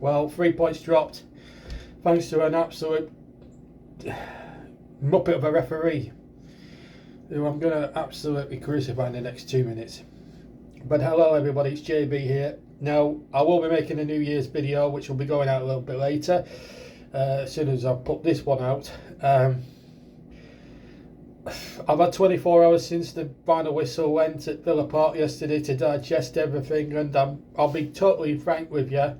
Well, 3 points dropped thanks to an absolute muppet of a referee who I'm going to absolutely crucify in the next 2 minutes. But hello everybody, it's JB here. Now, I will be making a New Year's video which will be going out a little bit later, as soon as I've put this one out. I've had 24 hours since the final whistle went at Villa Park yesterday to digest everything, and I'll be totally frank with you,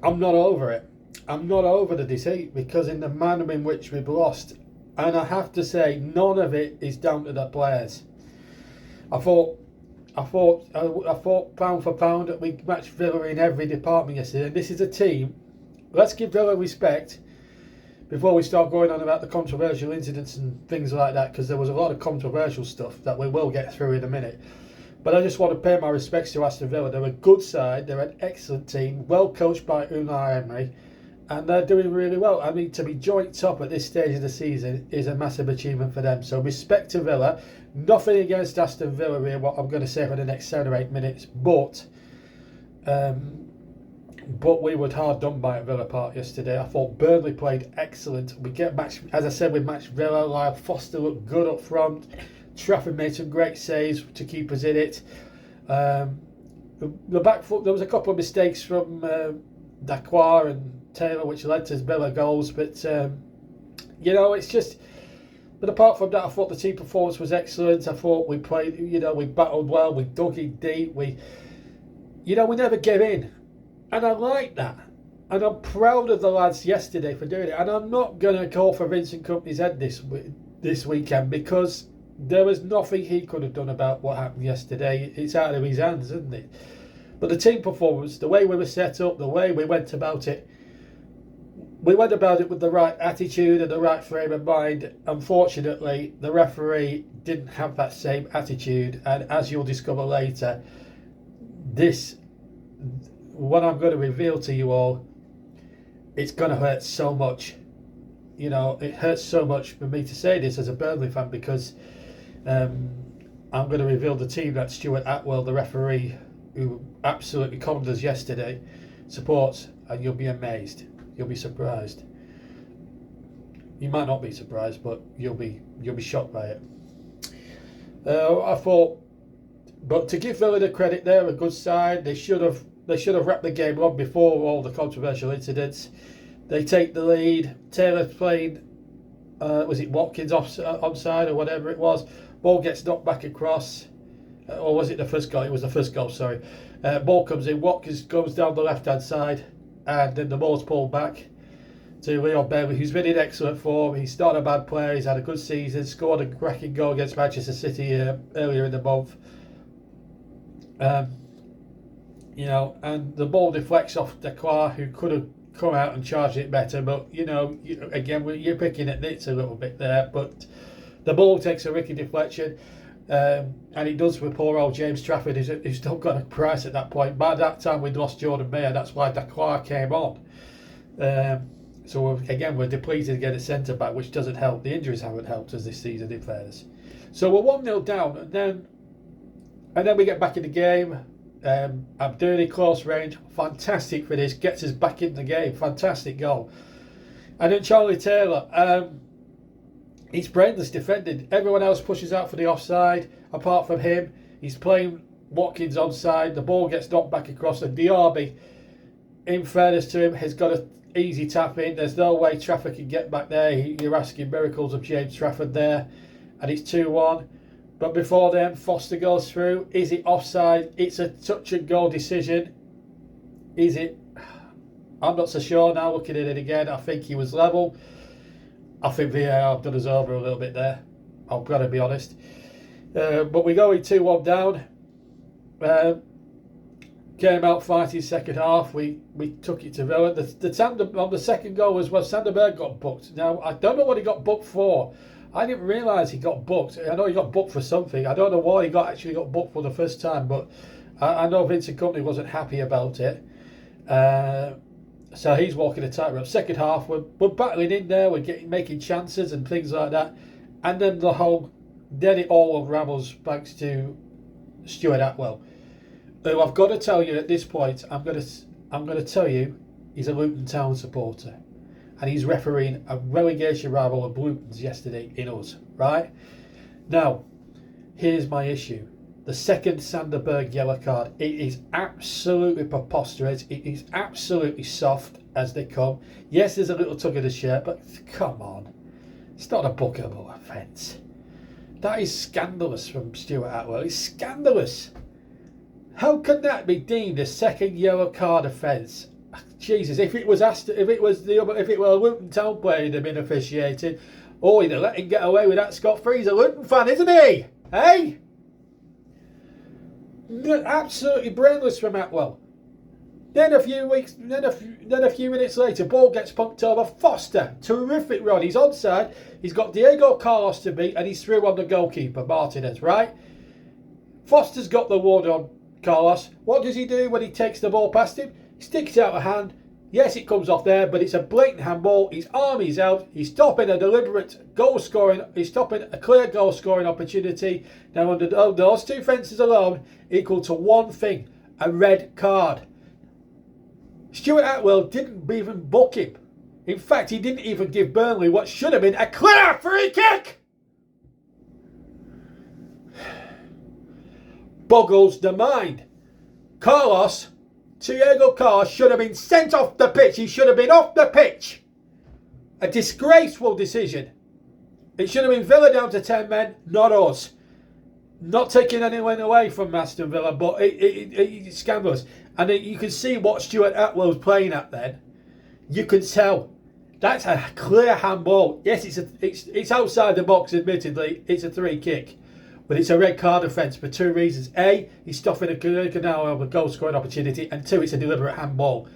I'm not over it. I'm not over the defeat because in the manner in which we've lost, and I have to say none of it is down to the players. I thought pound for pound that we matched Villa in every department yesterday, and this is a team. Let's give Villa respect before we start going on about the controversial incidents and things like that, because there was a lot of controversial stuff that we will get through in a minute. But I just want to pay my respects to Aston Villa. They're a good side, they're an excellent team, well coached by Unai Emery, and they're doing really well. I mean, to be joint top at this stage of the season is a massive achievement for them. So respect to Villa. Nothing against Aston Villa here, what I'm going to say for the next 7 or 8 minutes, but we were hard done by at Villa Park yesterday. I thought Burnley played excellent. We get matched, as I said, we matched Villa. Lyle Foster looked good up front. Trafford made some great saves to keep us in it. The back foot, there was a couple of mistakes from Attwell and Taylor, which led to Villa goals. But it's just. But apart from that, I thought the team performance was excellent. I thought we played. We battled well. We dug in deep. We never gave in. And I like that. And I'm proud of the lads yesterday for doing it. And I'm not going to call for Vincent Kompany's head this weekend, because there was nothing he could have done about what happened yesterday. It's out of his hands, isn't it? But the team performance, the way we were set up, the way we went about it with the right attitude and the right frame of mind. Unfortunately, the referee didn't have that same attitude. And as you'll discover later, what I'm going to reveal to you all, it's going to hurt so much. It hurts so much for me to say this as a Burnley fan, because I'm going to reveal the team that Stuart Attwell, the referee, who absolutely conned us yesterday, supports, and you'll be amazed. You'll be surprised. You might not be surprised, but you'll be shocked by it. I thought, but to give Villa the credit, they're a good side. They should have wrapped the game up before all the controversial incidents. They take the lead. Taylor played, was it Watkins onside or whatever it was? Ball gets knocked back across. Or was it the first goal? It was the first goal, sorry. Ball comes in. Watkins goes down the left-hand side. And then the ball's pulled back to Leon Bailey, who's been in excellent form. He's not a bad player. He's had a good season. Scored a cracking goal against Manchester City earlier in the month. And the ball deflects off Declar, who could have come out and charged it better. But, again, you're picking at nits a little bit there. But the ball takes a ricky deflection. And it does for poor old James Trafford, who's still got a price at that point. By that time, we'd lost Jordan Mayer. That's why Declar came on. So, we're depleted to get a centre-back, which doesn't help. The injuries haven't helped us this season, in fairness. So, we're 1-0 down. And then we get back in the game. Abdurni close range, fantastic finish, gets us back in the game, fantastic goal. And then Charlie Taylor, he's brainless defending. Everyone else pushes out for the offside, apart from him. He's playing Watkins onside, the ball gets knocked back across, and Diaby, in fairness to him, has got an easy tap in. There's no way Trafford can get back there. You're asking miracles of James Trafford there, and it's 2-1. But before then, Foster goes through. Is it offside? It's a touch and goal decision. Is it? I'm not so sure now looking at it again. I think he was level. I think VAR have done us over a little bit there. I've got to be honest. But we go in 2-1 down. Came out fighting second half. We took it to Villa. The tandem on the second goal was Sanderberg got booked. Now, I don't know what he got booked for. I didn't realise he got booked. I know he got booked for something. I don't know why he actually got booked for the first time, but I know Vincent Kompany wasn't happy about it. So he's walking a tightrope. Second half, we're battling in there. We're making chances and things like that. And then it all unravels thanks to Stuart Attwell, who I've got to tell you at this point, I'm going to I'm going to tell you, he's a Luton Town supporter. And he's refereeing a relegation rival of Luton's yesterday in us, right? Now, here's my issue. The second Sanderberg yellow card, it is absolutely preposterous. It is absolutely soft as they come. Yes, there's a little tug of the shirt, but come on. It's not a bookable offence. That is scandalous from Stuart Attwell. It's scandalous. How can that be deemed a second yellow card offence? Jesus, if it were a Luton Town player who'd have been officiating, oh, he'd have let him get away with that scot-free. He's a Luton fan, isn't he? Hey? Absolutely brainless from Attwell. Then a few minutes later, ball gets punked over. Foster, terrific run. He's onside. He's got Diego Carlos to beat, and he's through on the goalkeeper, Martinez, right? Foster's got the ward on Carlos. What does he do when he takes the ball past him? He sticks out a hand. Yes, it comes off there, but it's a blatant handball. His arm is out. He's stopping a deliberate goal scoring. He's stopping a clear goal scoring opportunity. Now, under those two fences alone, equal to one thing: a red card. Stuart Attwell didn't even book him. In fact, he didn't even give Burnley what should have been a clear free kick. Boggles the mind. Diego Carlos should have been sent off the pitch. He should have been off the pitch. A disgraceful decision. It should have been Villa down to 10 men, not us. Not taking anyone away from Aston Villa, but it's scandalous. And you can see what Stuart Attwell's playing at then. You can tell. That's a clear handball. Yes, it's outside the box, admittedly. It's a free kick. But it's a red card offence for two reasons. A, he's stopping a canal of a goal scoring opportunity. And two, it's a deliberate handball.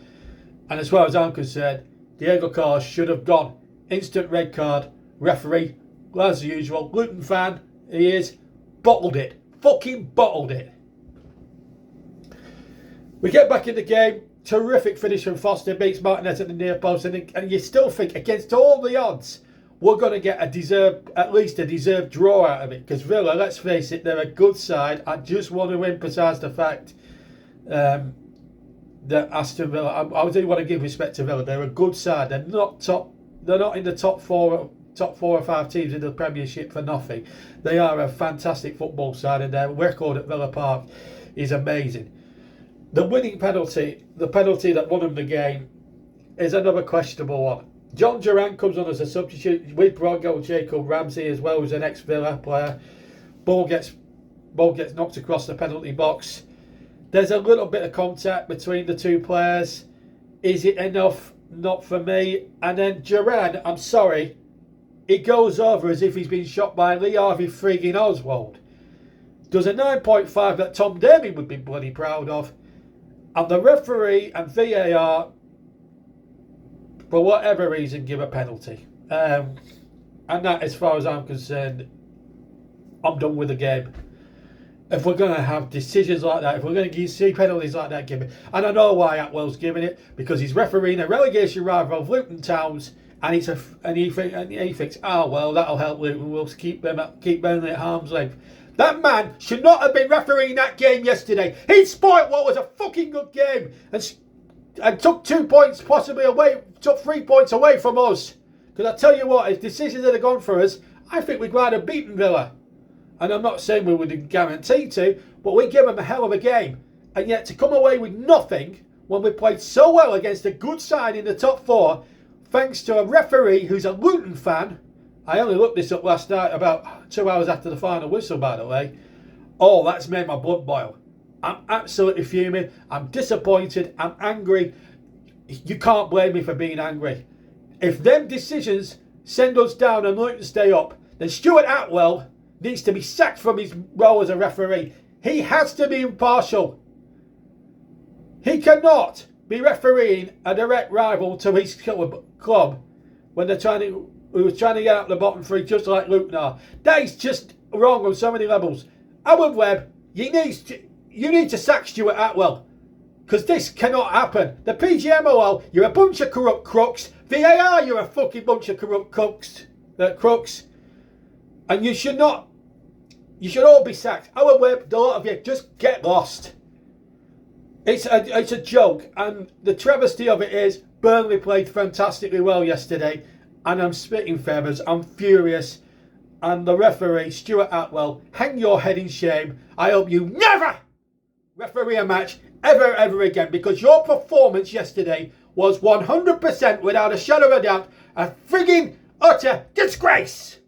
And as far as I'm concerned, Diego Carlos should have gone. Instant red card. Referee, as usual, Luton fan, he is, bottled it. Fucking bottled it. We get back in the game. Terrific finish from Foster. Beats Martinez at the near post. And you still think, against all the odds, we're going to get at least a deserved draw out of it. Because Villa, let's face it, they're a good side. I just want to emphasise the fact that Aston Villa, I do want to give respect to Villa. They're a good side. They're not in the top four or five teams in the Premiership for nothing. They are a fantastic football side, and their record at Villa Park is amazing. The winning penalty, the penalty that won them the game, is another questionable one. John Duran comes on as a substitute with Bronco Jacob Ramsey as well, as an ex-Villa player. Ball gets knocked across the penalty box. There's a little bit of contact between the two players. Is it enough? Not for me. And then Duran, I'm sorry, it goes over as if he's been shot by Lee Harvey frigging Oswald. Does a 9.5 that Tom Damien would be bloody proud of. And the referee and VAR, for whatever reason, give a penalty. And that, as far as I'm concerned, I'm done with the game. If we're going to have decisions like that, if we're going to see penalties like that given, and I know why Attwell's giving it, because he's refereeing a relegation rival of Luton Towns, and he thinks, oh well, that'll help Luton. We'll keep Burnley at arm's length. That man should not have been refereeing that game yesterday. He spoilt what was a fucking good game and took 2 points possibly away, took 3 points away from us. Because I tell you what, if decisions had gone for us, I think we'd might have beaten Villa. And I'm not saying we would guarantee to, but we give them a hell of a game. And yet to come away with nothing when we played so well against a good side in the top four, thanks to a referee who's a Luton fan. I only looked this up last night, about 2 hours after the final whistle, by the way. Oh, that's made my blood boil. I'm absolutely fuming. I'm disappointed. I'm angry. You can't blame me for being angry. If them decisions send us down and Luton stay up, then Stuart Attwell needs to be sacked from his role as a referee. He has to be impartial. He cannot be refereeing a direct rival to his club when they're trying to get out the bottom three, just like Luton are. That is just wrong on so many levels. Alan Webb, you need to sack Stuart Attwell, because this cannot happen. The PGMOL, you're a bunch of corrupt crooks. VAR, you're a fucking bunch of corrupt crooks. And you should all be sacked. Alan Webb, the lot of you, just get lost. It's a joke, and the travesty of it is Burnley played fantastically well yesterday, and I'm spitting feathers. I'm furious, and the referee Stuart Attwell, hang your head in shame. I hope you never referee a match ever again, because your performance yesterday was 100%, without a shadow of a doubt, a frigging utter disgrace.